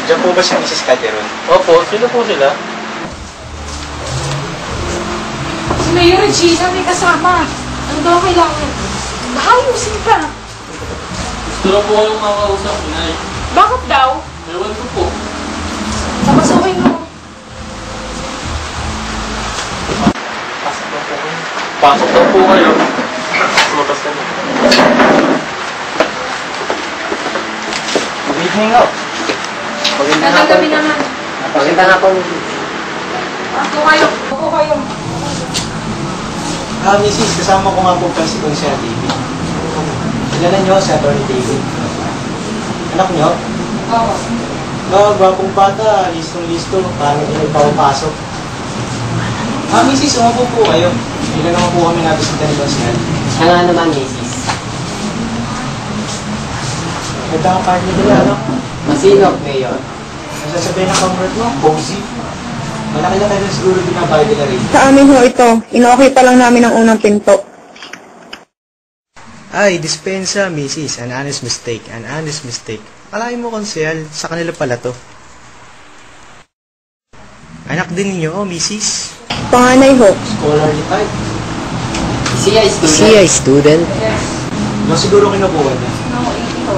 Diyan po ba si Mrs. Calderon? Opo, sino po sila? Si Mayor Regina may kasama. Ano daw kailangan? Ayusin ka. Gusto lang po kayong makakausap, Inay. Bakit daw? Ewan ko po. Papasukin mo. Pasok lang po kayo. Lumabas ka na. Good evening, oh. Magandang gabi naman. Magandang hapon. Ako kayo. Ako kayo. Mrs. Kasama ko nga po pa si Sir David. Kilala niyo si Atty. David. Anak niyo? Oo. Gwapong bata, listong-listo, parang hindi nagpapasok. Mrs. umupo po kayo. Hindi naman po kami nabisita ni Sir. Siya nga naman, Mrs. Ganda ang card niyo nila, ano? Masinop, Mayor. Nasasabihin ng comfort mo, cozy. Malaki na tayo siguro binabayad nila rin. Sa amin ho ito. Ino-okay pa lang namin ang unang pinto. Ay, dispensa, Mrs. An honest mistake. An honest mistake. Alain mo, konsehal. Sa kanila pala to. Anak din ninyo, oh, Mrs. Panganay ho. Scholarly type. Siya student. Siya student. Yes. No, siguro kinukuha na. No, hindi ko.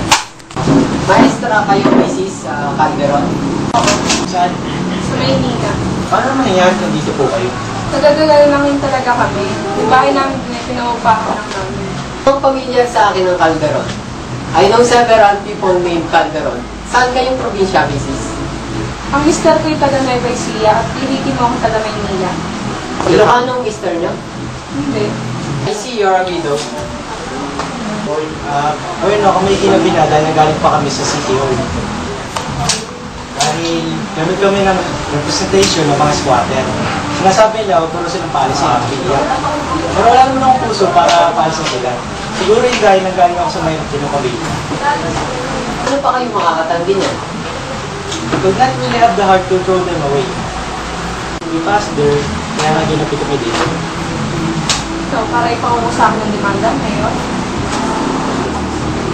Maestra kayo, Mrs. Calderon. Saan? Sa Maynila. Paano nangyayari nandito po kayo? Tagagagal lang yun talaga kami. Yung bahay namin pinaupahan lang namin. Ang pamilya sa akin ng Calderon. I know several people named Calderon. Saan kayong probinsya, Mrs.? Ang mister ko yung taga Nueva Ecija at piniti mo akong taga Maynila. Ilocano ang mister niyo? Hindi. I see you're a widow. Ayun no, kami kinabina dahil nagaling pa kami sa City Hall. Dahil gamit kami ng representation ng mga squatter. Sinasabi nila, puro silang policy ng pamilya. Pero wala naman akong puso para palisin sila. Siguro yung dahil nanggaling ako sa may pinukabila. Ano pa kayo makakatandi niyan? We could not really have the heart to throw them away. We passed there, kaya nga ginapit kami dito. So, para ipangungo sa akin ng demanda, Mayor.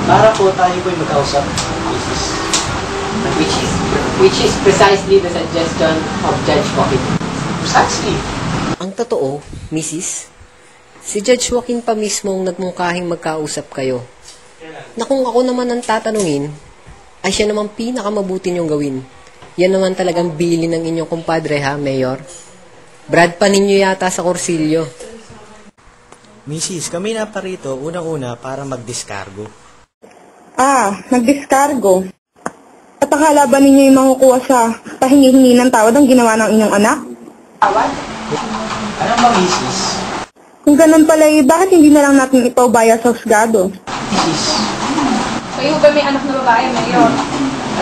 Para po tayo po'y magkausap. Which is precisely the suggestion of Judge Joaquin. Precisely. Ang totoo, Mrs., si Judge Joaquin pa mismo ang nagmungkahing magkausap kayo. Na kung ako naman ang tatanungin, ay siya naman pinakamabuti niyong gawin. Yan naman talagang bili ng inyong kumpadre ha, Mayor? Brad pa ninyo yata sa kursilyo. Mrs., kami na pa rito unang-una para magdiskargo. Nagdiskargo. At akala ba ninyo yung makukuha sa pahingi-hingi ng tawad ang ginawa ng inyong anak? Tawad? Ano ba, Mrs.? Kung ganun pala bakit hindi na lang natin ipaubaya sa husgado? Mrs., Kayo ba may anak na babae, Mayor?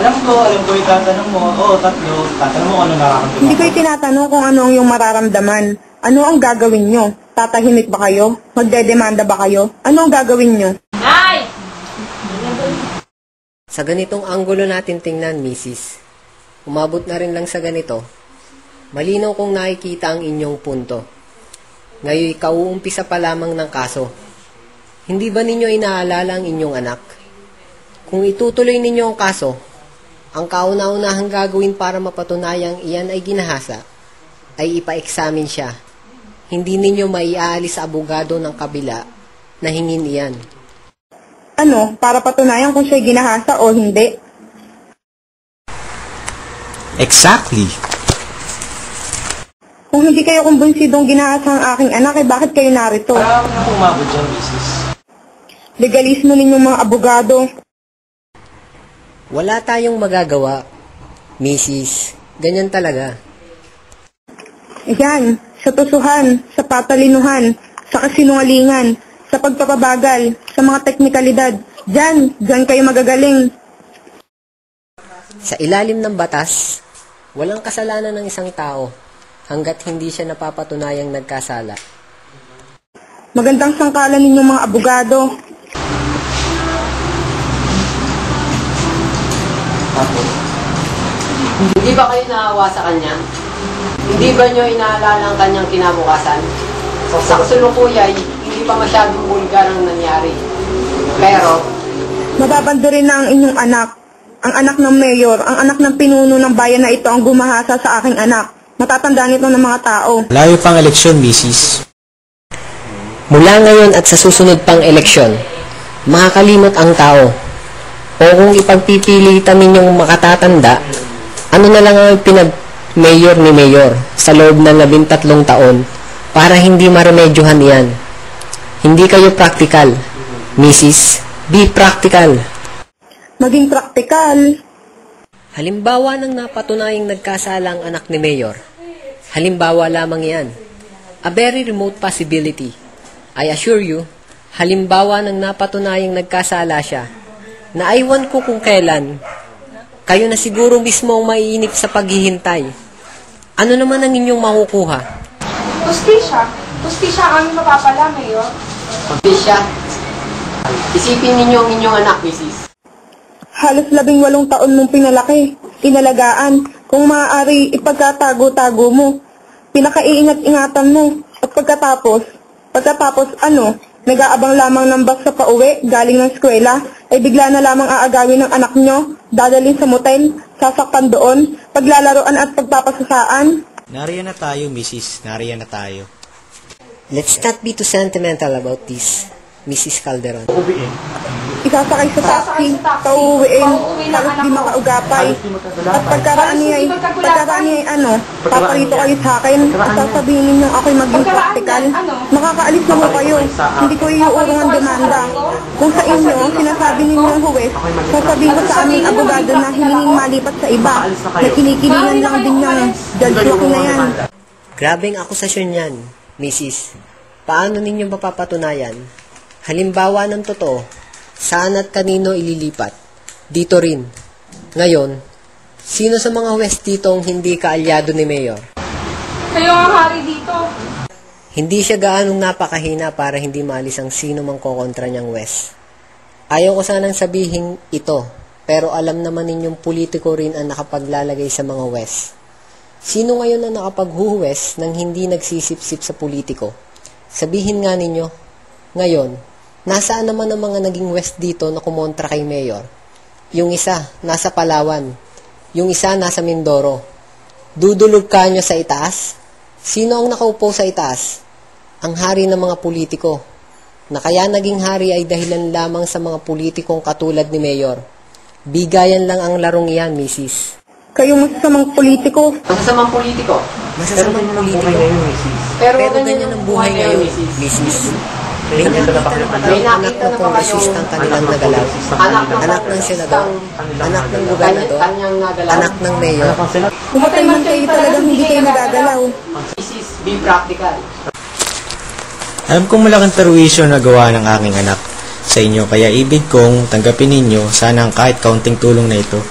alam ko yung tatanong mo. Oo, tatlo. Tatanong mo kung ano nararamdaman. Hindi ko tinatanong kung ano ang iyong mararamdaman. Ano ang gagawin nyo? Tatahimik ba kayo? Magdedemanda ba kayo? Ano ang gagawin nyo? Nay! Sa ganitong anggulo natin tingnan, Mrs., umabot na rin lang sa ganito, malinaw kong nakikita ang inyong punto. Ngayon, kauumpisa pa lamang ng kaso. Hindi ba ninyo inaalala ang inyong anak? Kung itutuloy ninyo ang kaso, ang kauna-unahang gagawin para mapatunayang iyan ay ginahasa, ay ipa-examine siya. Hindi ninyo maiaalis sa abogado ng kabila na hingin iyan. Ano? Para patunayan kung siya'y ginahasa o hindi? Exactly. Kung hindi kayo kumbunsidong ginahasa ang aking anak, bakit kayo narito? Para na umabot dyan, Mrs. Legalismo ninyong mga abogado. Wala tayong magagawa, Mrs. Ganyan talaga. Yan, sa tusuhan, sa patalinuhan, sa kasinungalingan, sa pagpapabagal, sa mga teknikalidad. Diyan kayo magagaling. Sa ilalim ng batas, walang kasalanan ng isang tao hanggat hindi siya napapatunayang nagkasala. Magandang sangkalan ninyong mga abogado. Hindi ba kayo naawa sa kanya? Hindi ba nyo inaalala ang kanyang kinabukasan? Sa kasulukuyay, hindi pa masyadong bulgar ang nangyari. Pero, Mababando rin na ang inyong anak. ang anak ng mayor, ang anak ng pinuno ng bayan na ito ang gumahasa sa aking anak. Matatandaan ito ng mga tao. Layo pang eleksyon, Mrs. Mula ngayon at sa susunod pang eleksyon, makakalimot ang tao. O kung ipagpipilitan ninyong makatatanda, ano na lang ang pinag-mayor ni mayor sa loob ng 13 taon para hindi maremedyohan yan. Hindi kayo practical. Mrs., be practical. Maging praktikal. Halimbawa ng napatunayang nagkasala ang anak ni mayor. Halimbawa lamang yan. A very remote possibility. I assure you, halimbawa ng napatunayang nagkasala siya, na aiwan ko kung kailan, kayo na siguro mismo ang maiinip sa paghihintay. Ano naman ang inyong makukuha? Pustisya ang aming mapapala, Mayor. Pisya, isipin ninyo ang inyong anak, Mrs. Halos 18 taon mong pinalaki, inalagaan, kung maaari ipagkatago-tago mo, pinakaiingat-ingatan mo, at pagkatapos ano, nag-aabang lamang ng bus sa pauwi, galing ng eskwela, ay bigla na lamang aagawin ng anak nyo, dadalhin sa motel, sasaktan doon, paglalaroan at pagpapasasaan. Nariyan na tayo, Mrs. Nariyan na tayo. Let's not be too sentimental about this, Mrs. Calderon. Isasakay sa taxi, pauuwiin, halos di makaugapay. At pagkaraan niya ay paparito kayo sa akin, at sasabihin ninyo ako'y maging practical. Makakaalis na mo kayo, hindi ko iuurong ang demanda. Kung sa inyo, sinasabi ninyo ang huwes, sasabihin ko sa aming abogado na hilingin malipat sa iba, na kinikilingan lang din ng Judge Joaquin na yan. Grabing akusasyon yan, Mrs. Paano ninyo mapapatunayan? Halimbawa ng totoo, saan at kanino ililipat? Dito rin. Ngayon, sino sa mga West dito ang hindi kaalyado ni Mayor? Kayo ang hari dito. Hindi siya gaanong napakahina para hindi maalis ang sino mang kokontra niyang West. Ayaw ko sanang sabihin ito, pero alam naman ninyong politiko rin ang nakapaglalagay sa mga West. Sino ngayon ang nakapaghuhuwes nang hindi nagsisip-sip sa politiko? Sabihin nga ninyo, ngayon, nasaan naman ang mga naging West dito na kumontra kay Mayor? Yung isa, nasa Palawan. Yung isa, nasa Mindoro. Dudulog ka nyo sa itaas? Sino ang nakaupo sa itaas? Ang hari ng mga politiko. Na kaya naging hari ay dahilan lamang sa mga politikong katulad ni Mayor. Bigayan lang ang larong iyan, Mrs. Kayo masasamang politiko. Masasamang politiko. Masasamang politiko. Pero ganyan ang buhay ngayon, Mrs. May nakita na anak ng kongresista ang kanilang nagalaw. Anak ng senador, anak ng gobernador, anak ng mayor. Pumatay man kayo talagang hindi kayo nagagalaw. Mrs. Be practical. Alam kong malaking perwisyo na gawa ng aking anak sa inyo, kaya ibig kong tanggapin ninyo sana ang kahit kaunting tulong na ito.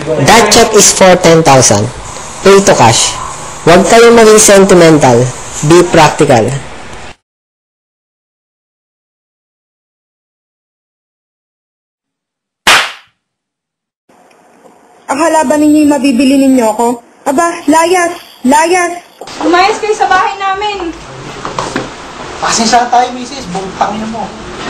That check is for 10,000. Pay to cash. Huwag kayong maging sentimental. Be practical. Akala ba ninyo'y mabibili ninyo ako? Aba, layas! Layas! Umayos kayo sa bahay namin. Pasensya na tayo, Mrs. Buntang na mo.